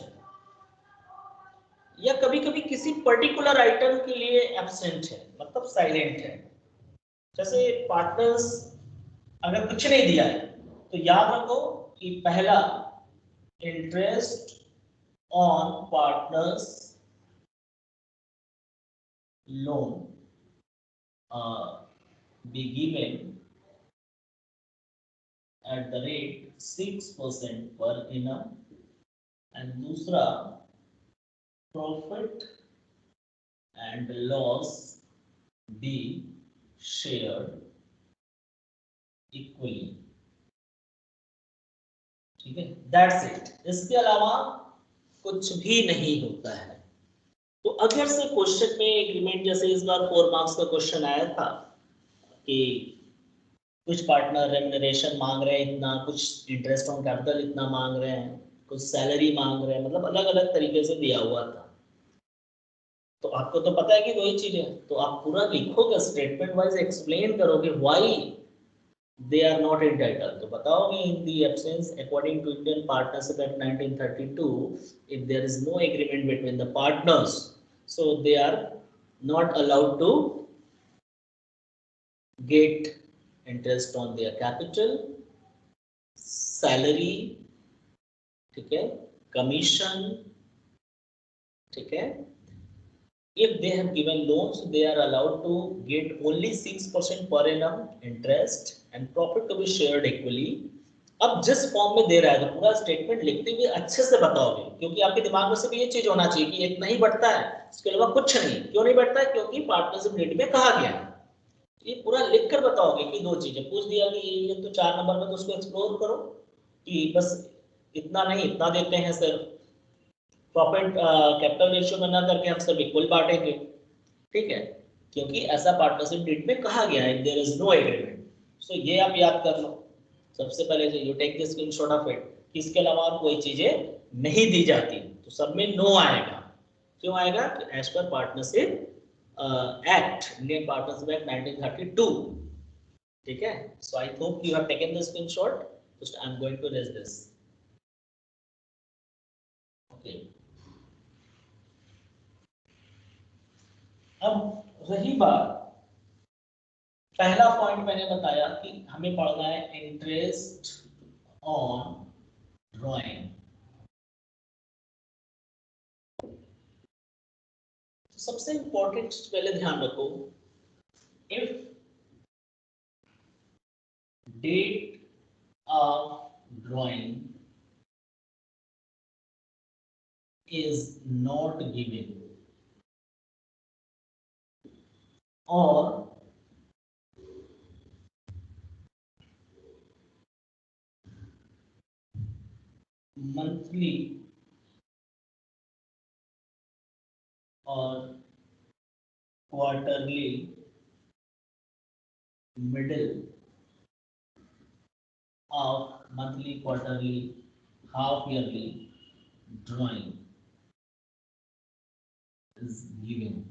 या कभी कभी किसी पर्टिकुलर आइटम के लिए एब्सेंट है, मतलब साइलेंट है। जैसे पार्टनर्स अगर कुछ नहीं दिया है तो याद रखो कि पहला interest on partners loan be given at the rate 6% per annum and दूसरा profit and loss be shared equally। ठीक है, that's it। इसके अलावा कुछ भी नहीं होता है। तो अगर से क्वेश्चन में एग्रीमेंट, जैसे इस बार 4 मार्क्स का क्वेश्चन आया था कि कुछ पार्टनर रेम्यूनरेशन मांग रहे हैं इतना, कुछ इंटरेस्ट ऑन कैपिटल इतना मांग रहे हैं, कुछ सैलरी मांग रहे हैं, मतलब अलग अलग तरीके से दिया हुआ था। तो आपको तो पता है कि 2 ही चीजें, तो आप पूरा लिखोगे, स्टेटमेंट वाइज एक्सप्लेन करोगे why they are not entitled. तो बताओगे in the absence according to Indian partnership act 1932 if there is no agreement between the partners so they are not allowed to get interest on their capital, salary, ठीक है, commission, ठीक है। If they have given loans, they are allowed to get only 6% per annum interest and profit to be shared equally। अब जिस फॉर्म में दे रहा है तो पूरा स्टेटमेंट लिखते हुए अच्छे से बताओगे, क्योंकि आपके दिमाग में सिर्फ ये चीज होना चाहिए कि इतना ही बढ़ता है, इसके अलावा कुछ नहीं। क्यों नहीं बढ़ता है? क्योंकि पार्टनरशिप डीड में कहा गया है। ये पूरा लिख कर बताओगे कि 2 चीजें पूछ दिया कि ये तो 4 नंबर में, तो उसको एक्सप्लोर करो कि बस इतना नहीं, इतना देते हैं सिर्फ, प्रॉफिट कैपिटल रेशियो में ना करके हम सब इक्वल बांटेंगे, ठीक है, क्योंकि ऐसा पार्टनरशिप डीड में कहा गया है, there is no agreement. So ये आप याद कर लो सबसे पहले से, you take the screenshot of it कि इसके अलावा और कोई चीजें नहीं दी जाती, तो सब में नो आएगा। क्यों आएगा? As per partnership Act, Indian Partnership Act 1932, ठीक है। So I hope you have taken the screenshot. Just I am going to raise this. Okay. अब रही बात, पहला पॉइंट मैंने बताया कि हमें पढ़ना है इंटरेस्ट ऑन ड्राइंग। सबसे इंपॉर्टेंट पहले ध्यान रखो, if date of drawing is not given or monthly or quarterly, middle of monthly, quarterly, half yearly drawing is given।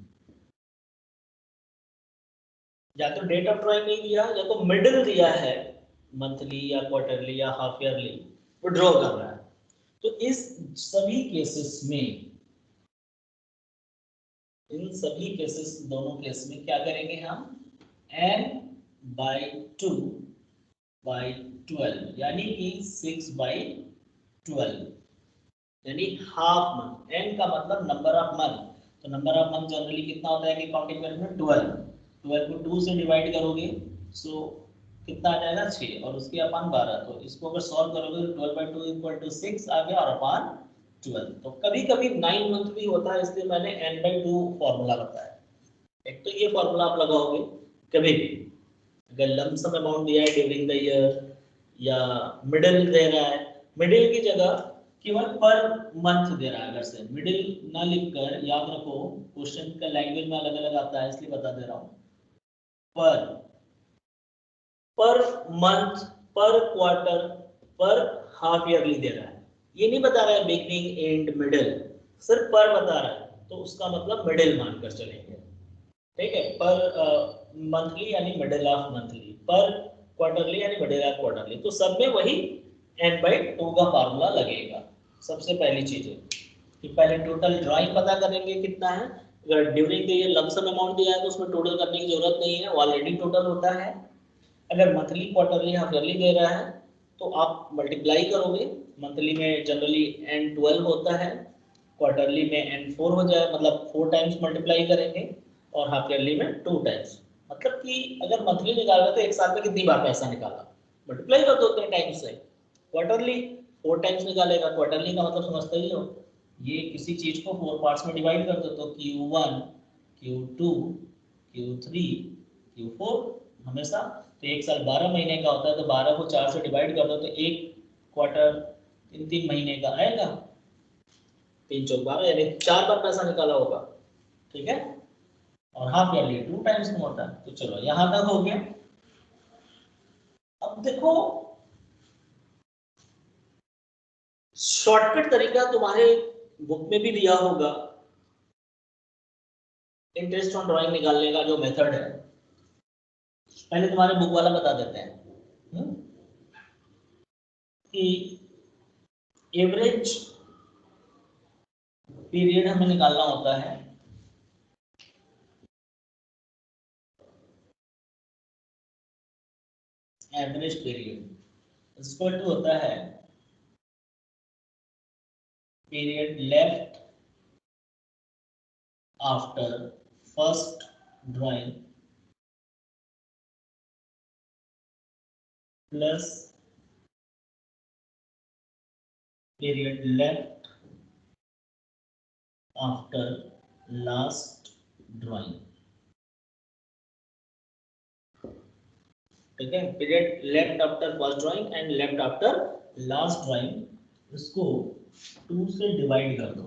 या तो डेट ऑफ ड्राइंग नहीं दिया, या तो मिडिल दिया है, मंथली या क्वार्टरली या हाफ ईयरली, वो ड्रॉ कर रहा है। तो इस सभी केसेस में, इन सभी केसेस, दोनों केस में क्या करेंगे हम? एन बाई 2/12 यानी कि 6/12 यानी हाफ मंथ। एन का मतलब नंबर ऑफ मंथ, तो नंबर ऑफ मंथ जनरली कितना होता है कि काउंटिंग पीरियड में 12, 12 को 2 से डिवाइड करोगे सो कितना आ जाएगा 6 और उसके अपान 12, तो इसको अगर सॉल्व करोगे तो 12/2 इक्वल टू 6 आ गया और अपान 12। तो कभी कभी 9 मंथ भी होता है, इसलिए मैंने n/2 फॉर्मूला बताया। एक तो ये फॉर्मूला आप लगाओगे कभी भी, अगर लमसम अमाउंट दिया है ड्यूरिंग द ईयर या मिडिल दे रहा है, मिडिल की जगह केवल पर मंथ दे रहा है, अगर से मिडिल ना लिखकर याद रखो क्वेश्चन का लैंग्वेज में अलग अलग आता है इसलिए बता दे रहा हूँ। पर मंथ, पर क्वार्टर, पर हाफ ईयरली दे रहा है, ये नहीं बता रहा है बिगनिंग एंड मिडिल, सिर्फ पर बता रहा है, तो उसका मतलब मिडिल मानकर चलेंगे। ठीक है, पर मंथली यानी मिडिल ऑफ मंथली, पर क्वार्टरली यानी मिडिल ऑफ क्वार्टरली, तो सब में वही n/2 का फार्मूला लगेगा। सबसे पहली चीज है कि पहले टोटल ड्राइंग पता करेंगे कितना है। अगर during the year lump sum amount दिया है तो उसमें टोटल करने की जरूरत नहीं है, ऑलरेडी टोटल होता है। अगर मंथली क्वार्टरली हाफ ईयरली दे रहा है तो आप मल्टीप्लाई करोगे, मंथली में जनरली n12 होता है, क्वार्टरली में n4 हो जाए, मतलब 4 टाइम्स मल्टीप्लाई करेंगे और हाफ ईयरली में 2 टाइम्स। मतलब कि अगर मंथली निकाल रहे तो एक साल में कितनी बार पैसा निकाला, मल्टीप्लाई कर दो उतने टाइम्स से। क्वार्टरली 4 टाइम्स निकालेगा, क्वार्टरली का मतलब समझते ही हो, ये किसी चीज को 4 पार्ट्स में डिवाइड कर दो तो Q1 Q2 Q3 Q4 हमेशा। तो एक साल 12 महीने का होता है, तो 12 को 4 से डिवाइड कर दो तो एक क्वार्टर 3 महीने का आएगा, 3 चौक 12 यानी 4 बार पैसा निकाला होगा। ठीक है, और हाफ ईयरली 2 टाइम्स में होता है। तो चलो यहां तक हो गया। अब देखो शॉर्टकट तरीका तुम्हारे बुक में भी दिया होगा इंटरेस्ट ऑन ड्राइंग निकालने का, जो मेथड है पहले तुम्हारे बुक वाला बता देते हैं कि एवरेज पीरियड हमें निकालना होता है एवरेज पीरियड इक्वल टू होता है period left after first drawing plus period left after last drawing. ठीक है, period left after first drawing and left after last drawing, इसको 2 से डिवाइड कर दो,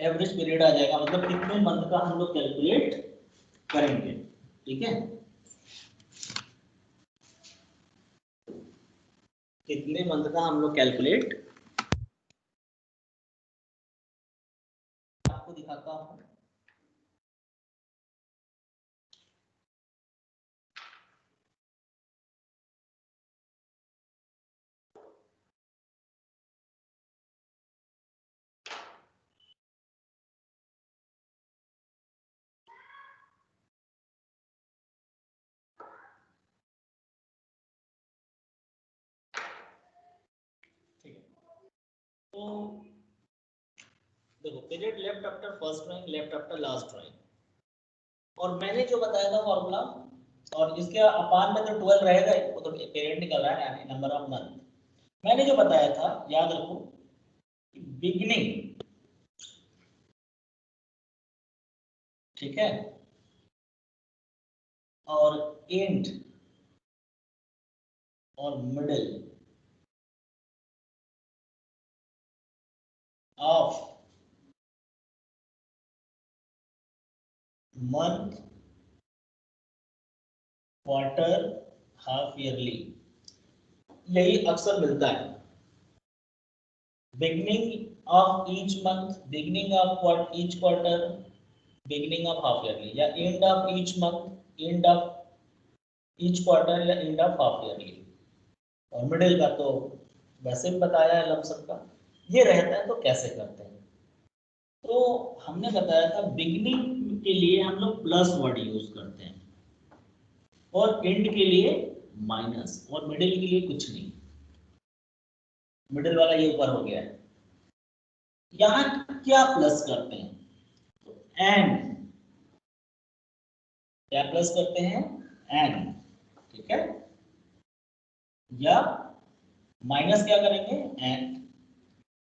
एवरेज पीरियड आ जाएगा, मतलब कितने मंथ का हम लोग कैलकुलेट करेंगे। ठीक है, कितने मंथ का हम लोग कैलकुलेट, आपको दिखाता हूं। ठीक है, तो देखो period left after first drawing, left after last drawing, और मैंने जो बताया था फॉर्मूला, और इसके अपान में तो 12 रहेगा ही, वो तो पीरियड निकल रहा है यानी नंबर ऑफ मंथ। मैंने जो बताया था याद रखो, बिगिनिंग, ठीक है, और एंड और middle of month quarter half yearly, यही अक्सर मिलता है। Beginning of each month, beginning of each quarter, beginning of half yearly, या end of each month, end of each quarter, या एंड ऑफ हाफ ईयरली। और मिडिल का तो वैसे भी बताया है लमसम का। ये रहता है तो कैसे करते हैं, तो हमने बताया था बिगनिंग के लिए हम लोग प्लस वर्ड यूज करते हैं। और एंड के लिए माइनस और मिडिल के लिए कुछ नहीं। मिडिल वाला ये ऊपर हो गया है। यहां क्या प्लस करते हैं तो एन, क्या प्लस करते हैं एन, ठीक है, या माइनस क्या करेंगे एन,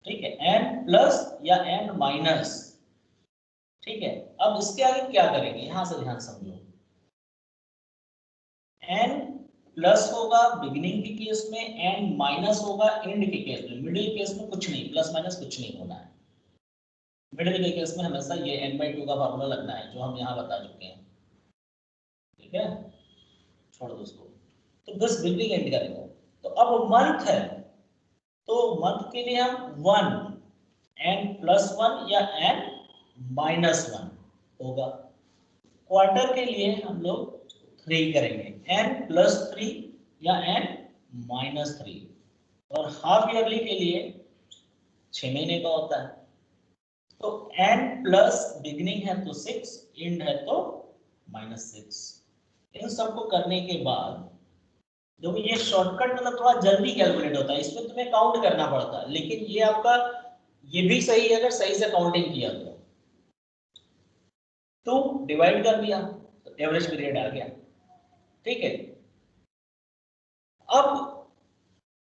ठीक है, एन प्लस या एन माइनस, ठीक है। अब इसके आगे क्या करेंगे यहां से ध्यान समझो, एन प्लस होगा बिगिनिंग के केस में, एन माइनस होगा एंड के केस में, मिडिल केस में कुछ नहीं, प्लस माइनस कुछ नहीं होना है। मिडिल के केस में हमेशा ये n/2 का फार्मूला लगना है जो हम यहाँ बता चुके हैं, ठीक है, छोड़ दो उसको। तो बस बिगिनिंग एंड करेंगे। तो अब मंथ है तो मंथ के लिए हम 1 n+1 या n-1 होगा। क्वार्टर के लिए हम लोग 3 करेंगे, n+3 या n-3, और हाफ ईयरली के लिए 6 महीने का होता है। तो n प्लस बिगिनिंग है तो 6, एंड है तो -6। इन सबको करने के बाद देखो ये शॉर्टकट मतलब थोड़ा जल्दी कैलकुलेट होता है, इसमें तुम्हें काउंट करना पड़ता है, लेकिन ये आपका ये भी सही है अगर सही से काउंटिंग किया तो डिवाइड कर दिया तो एवरेज पीरियड आ गया, ठीक है। अब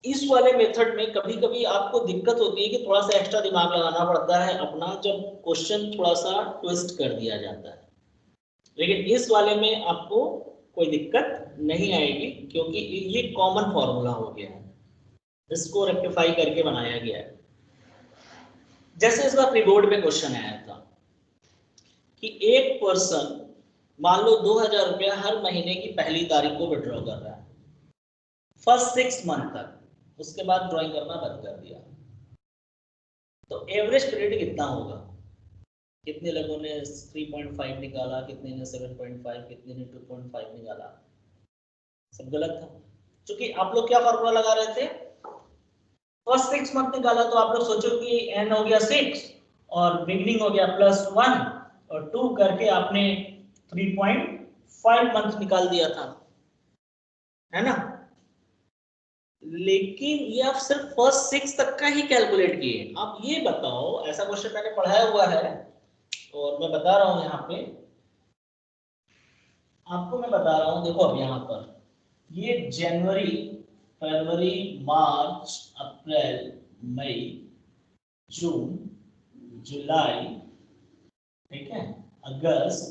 इस वाले मेथड में कभी कभी आपको दिक्कत होती है कि थोड़ा सा एक्स्ट्रा दिमाग लगाना पड़ता है अपना, जब क्वेश्चन थोड़ा सा ट्विस्ट कर दिया जाता है, लेकिन इस वाले में आपको कोई दिक्कत नहीं आएगी क्योंकि ये कॉमन फॉर्मूला हो गया है, इसको रेक्टिफाई करके बनाया गया है। जैसे इस बार प्री बोर्ड में क्वेश्चन आया था कि एक पर्सन मान लो 2000 रुपया हर महीने की पहली तारीख को विड्रॉ कर रहा है फर्स्ट 6 मंथ तक, उसके बाद ड्राइंग करना बंद कर दिया, तो एवरेज पीरियड कितना होगा? कितने लोगों ने 3.5 निकाला, कितने ने 7.5, कितने ने 2.5 निकाला? सब गलत था, क्योंकि आप लोग क्या फॉर्मूला लगा रहे थे, फर्स्ट 6 मंथ निकाला तो आप लोग सोचो कि n हो गया 6 और बिगनिंग हो गया +1 और 2 करके आपने 3.5 मंथ निकाल दिया था, है ना। लेकिन ये आप सिर्फ फर्स्ट 6 तक का ही कैलकुलेट किए। आप ये बताओ, ऐसा क्वेश्चन मैंने पढ़ाया हुआ है और मैं बता रहा हूं यहाँ पे आपको, मैं बता रहा हूं, देखो अब यहाँ पर ये जनवरी, फरवरी, मार्च, अप्रैल, मई, जून, जुलाई, ठीक है, अगस्त,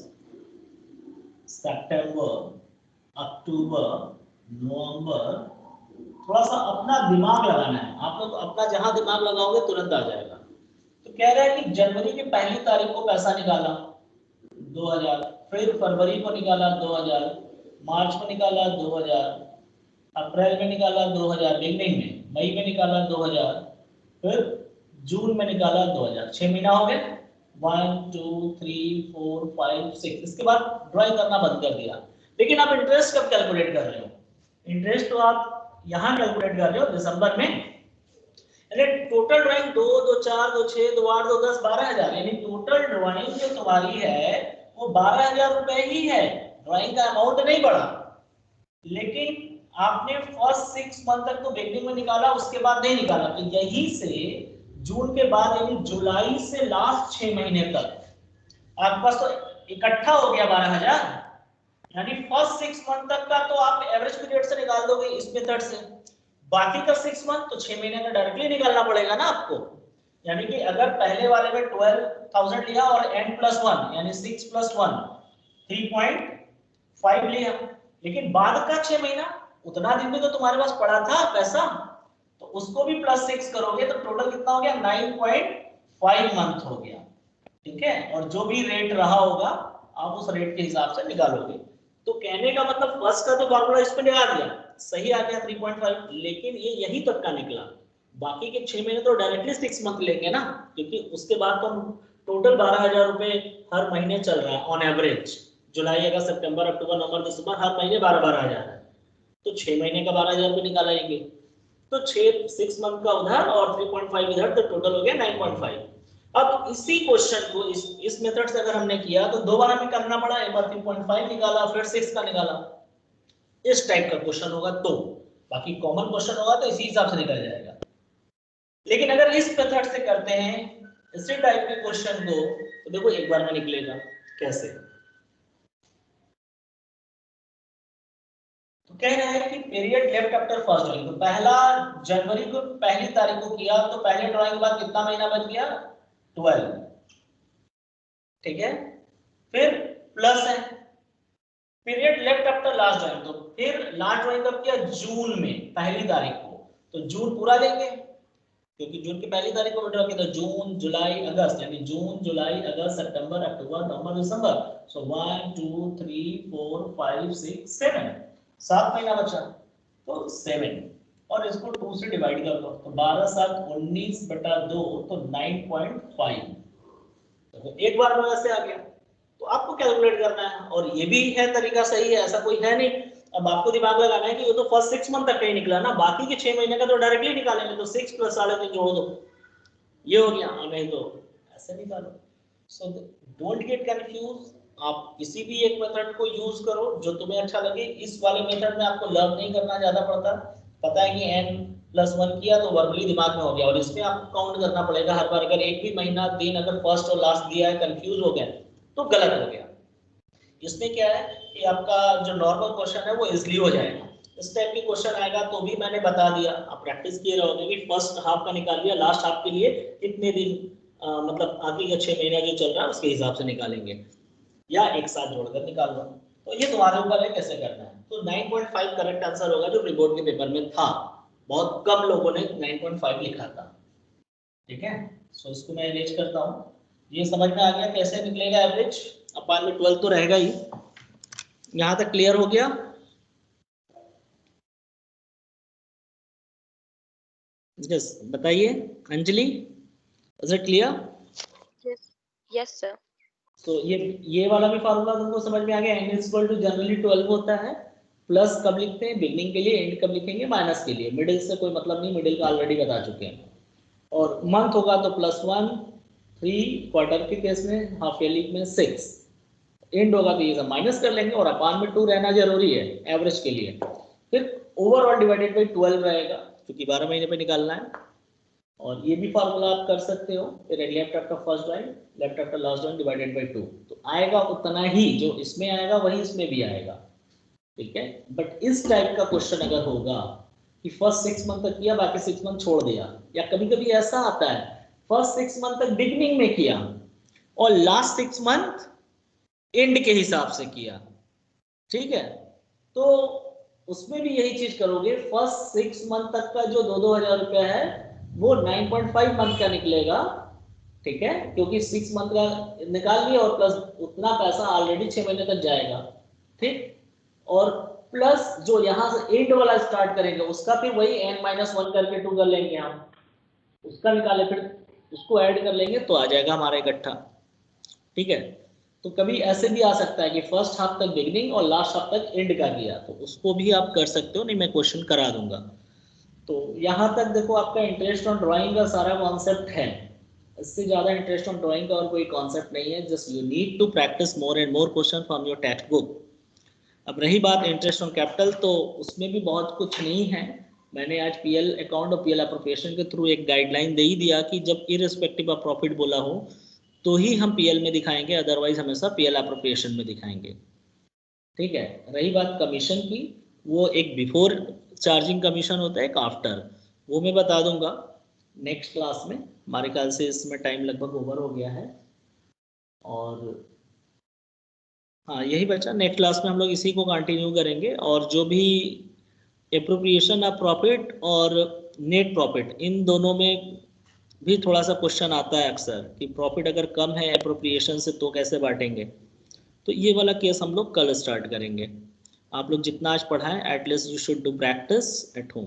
सितंबर, अक्टूबर, नवंबर। थोड़ा सा अपना दिमाग लगाना है, आप लोग अपना जहां दिमाग लगाओगे तुरंत आ जाएगा। तो कह रहा है कि जनवरी की पहली तारीख को पैसा निकाला 2000, फिर फरवरी को निकाला 2000, मार्च को निकाला 2000, अप्रैल में निकाला 2000 बिगनिंग में, मई में निकाला 2000, फिर जून में निकाला 2000। 6 महीना हो गए, 1 2 3 4 5 6। इसके बाद ड्राइंग करना बंद कर दिया। लेकिन आप इंटरेस्ट कब कैलकुलेट कर रहे हो? इंटरेस्ट तो आप यहाँ कैलकुलेट कर रहे हो दिसंबर में, यानी टोटल ड्राइंग 2 2 4 2 6 2 8 2 10 12,000, यानी टोटल ड्राइंग जो तुम्हारी है वो 12,000 रुपए ही है, ड्राइंग का अमाउंट नहीं बढ़ा। लेकिन आपने फर्स्ट 6 मंथ तक तो बिगनिंग में निकाला, उसके बाद नहीं निकाला, तो यहीं से जून के बाद यानी जुलाई से लास्ट 6 महीने तक आपके पास तो इकट्ठा हो गया 12,000, यानी फर्स्ट 6 मंथ तक का तो आप एवरेज पीरियड से निकाल दोगे इस मेथड से, बाकी का 6 मंथ तो 6 महीने का डायरेक्टली निकालना पड़ेगा ना आपको। यानी कि अगर पहले वाले में 12,000 लिया और n+1 यानी 6 + 1 3.5 लिया, लेकिन बाद का 6 महीना उतना दिन भी तो तुम्हारे पास पड़ा था पैसा, तो उसको भी +6 करोगे तो टोटल कितना हो गया 9.5 मंथ हो गया, ठीक है। और जो भी रेट रहा होगा आप उस रेट के हिसाब से निकालोगे। तो कहने का मतलब फर्स्ट का तो फॉर्मूला इस पे लगा दिया, सही आ गया 3.5, लेकिन ये यही तक का निकला, बाकी के 6 महीने तो डायरेक्टली 6 मंथ लेंगे ना, क्योंकि उसके बाद तो टोटल 12,000 रुपए हर महीने चल रहा है ऑन एवरेज, जुलाई अगस्त सितंबर अक्टूबर नवंबर दिसंबर हर महीने 12,000 है, तो 6 महीने का 12,000 रुपए निकालेंगे, तो 6 मंथ का उधर और 3.5 इधर, तो टोटल हो गया 9.5। अब इसी क्वेश्चन को इस मेथड से अगर हमने किया तो दो बार हमें करना पड़ा, एक बार 3.5 निकाला फिर 6 का निकाला, इस टाइप का क्वेश्चन होगा तो, बाकी कॉमन क्वेश्चन होगा तो इसी हिसाब से निकल जाएगा। लेकिन अगर इस मेथड से करते हैं इसी टाइप के क्वेश्चन को, तो देखो एक बार में निकलेगा कैसे। तो कह रहा है कि period left after first drawing, तो पहला जनवरी को पहली तारीख को किया तो पहले ड्राइंग के बाद कितना महीना बच गया 12, ठीक है। फिर प्लस है period left after last drawing, तो फिर लास्ट ड्राइंग कब किया जून में पहली तारीख को, तो जून पूरा लेंगे क्योंकि जून की पहली तारीख को विड्रॉ किया, तो जून जुलाई अगस्त, यानी जून जुलाई अगस्त सितंबर अक्टूबर नवंबर दिसंबर, सो 1 2 3 4 5 6 7, 7 महीना बचा तो 7, और इसको 2 से डिवाइड कर दो तो 12 7 19 बटा 2 तो 9.5, तो एक बार में वैसे आ गया। तो आपको कैलकुलेट करना है, और ये भी है तरीका सही है, ऐसा कोई है नहीं। अब आपको दिमाग लगाना है कि ये तो फर्स्ट 6 मंथ तक का ही निकला ना, बाकी के 6 महीने का तो डायरेक्टली निकालेंगे, तो 6 + 3.5 जोड़ दो, ये हो गया, और नहीं तो ऐसे निकालो। सो डोंट गेट कंफ्यूज, आप किसी भी एक मेथड को यूज करो जो तुम्हें अच्छा लगे। इस वाले मेथड में आपको लर्न नहीं करना ज्यादा पड़ता, पता है कि n+1 किया तो वर्बली दिमाग में हो गया, और इसमें आपको काउंट करना पड़ेगा हर बार। अगर एक भी महीना दिन अगर फर्स्ट और लास्ट दिया है, कंफ्यूज हो गया तो गलत हो गया। इसमें क्या है कि आपका जो नॉर्मल क्वेश्चन है वो इजीली हो जाएगा। इस टाइप के क्वेश्चन आएगा तो भी मैंने बता दिया, आप प्रैक्टिस किए रहोगे कि फर्स्ट हाफ का निकाल लिया, लास्ट हाफ के लिए कितने दिन मतलब आगे के 6 महीना जो चल रहा है उसके हिसाब से निकालेंगे, या एक साथ जोड़कर निकाल लो। तो ये तुम्हारे ऊपर है कैसे करना है। तो 9.5 करेक्ट आंसर होगा जो रिपोर्ट के पेपर में था, बहुत कम लोगों ने 9.5 लिखा था, ठीक है। सो इसको मैं अरेंज करता हूँ, ये समझ में आ गया कैसे निकलेगा एवरेज। अपन में 12 तो रहेगा ही, यहां तक क्लियर हो गया। यस बताइए Anjali, is it clear? Yes yes sir. तो ये वाला भी फार्मूला तुमको समझ में आ गया। n इक्वल टू जनरली 12 होता है, प्लस कब लिखते हैं बिगनिंग के लिए, एंड कब लिखेंगे माइनस के लिए, मिडिल से कोई मतलब नहीं, मिडिल का ऑलरेडी बता चुके हैं। और मंथ होगा तो +1 3, क्वार्टर के केस में हाफ ईयरली में 6, एंड होगा तो ये सब माइनस कर लेंगे, और अपान में 2 रहना जरूरी है एवरेज के लिए। फिर ओवरऑल डिवाइडेड बाई 12 रहेगा क्योंकि 12 महीने पे निकालना है। और ये भी फार्मूला आप कर सकते हो, फिर left after first drawing left after last drawing divided by 2, तो आएगा उतना ही जो इसमें आएगा वही इसमें भी आएगा, ठीक है। बट इस टाइप का क्वेश्चन अगर होगा कि फर्स्ट 6 मंथ तक किया बाकी 6 मंथ छोड़ दिया, या कभी कभी ऐसा आता है फर्स्ट 6 मंथ तक बिगनिंग में किया और लास्ट 6 मंथ एंड के हिसाब से किया, ठीक है। तो उसमें भी यही चीज करोगे, फर्स्ट 6 मंथ तक का जो 2-2 हजार रुपया है वो 9.5 मंथ का निकलेगा, ठीक है, क्योंकि 6 मंथ का निकाल लिया और प्लस उतना पैसा ऑलरेडी 6 महीने तक जाएगा, ठीक। और प्लस जो यहां से एंड वाला स्टार्ट करेंगे उसका फिर वही n-1 करके 2 कर लेंगे हम, उसका निकाले फिर उसको ऐड कर लेंगे तो आ जाएगा हमारा इकट्ठा, ठीक है। तो कभी ऐसे भी आ सकता है कि फर्स्ट हाफ तक बिगनिंग और लास्ट हाफ तक एंड का किया, तो उसको भी आप कर सकते हो, नहीं मैं क्वेश्चन करा दूंगा। तो यहाँ तक देखो आपका इंटरेस्ट ऑन ड्राइंग का सारा कॉन्सेप्ट है, इससे ज्यादा इंटरेस्ट ऑन ड्राइंग का और कोई कॉन्सेप्ट नहीं है, just you need to practice more and more question from your textbook. अब रही बात इंटरेस्ट ऑन कैपिटल, तो उसमें भी बहुत कुछ नहीं है, मैंने आज पीएल अकाउंट और पीएल एप्रोप्रिएशन के थ्रू एक गाइडलाइन दे ही दिया कि जब इररिस्पेक्टिव ऑफ प्रॉफिट बोला हो तो ही हम पीएल में दिखाएंगे, अदरवाइज हमेशा पीएल एप्रोप्रिएशन में दिखाएंगे, ठीक है। रही बात कमीशन की, वो एक बिफोर चार्जिंग कमीशन होता है, एक आफ्टर, वो मैं बता दूंगा नेक्स्ट क्लास में। हमारे ख्याल से इसमें टाइम लगभग ओवर हो गया है, और हाँ यही बचा, नेक्स्ट क्लास में हम लोग इसी को कंटिन्यू करेंगे। और जो भी एप्रोप्रिएशन ऑफ प्रॉफिट और नेट प्रॉफिट, इन दोनों में भी थोड़ा सा क्वेश्चन आता है अक्सर कि प्रॉफिट अगर कम है एप्रोप्रिएशन से तो कैसे बांटेंगे, तो ये वाला केस हम लोग कल स्टार्ट करेंगे। आप लोग जितना आज पढ़ाएं at least you should do practice at home.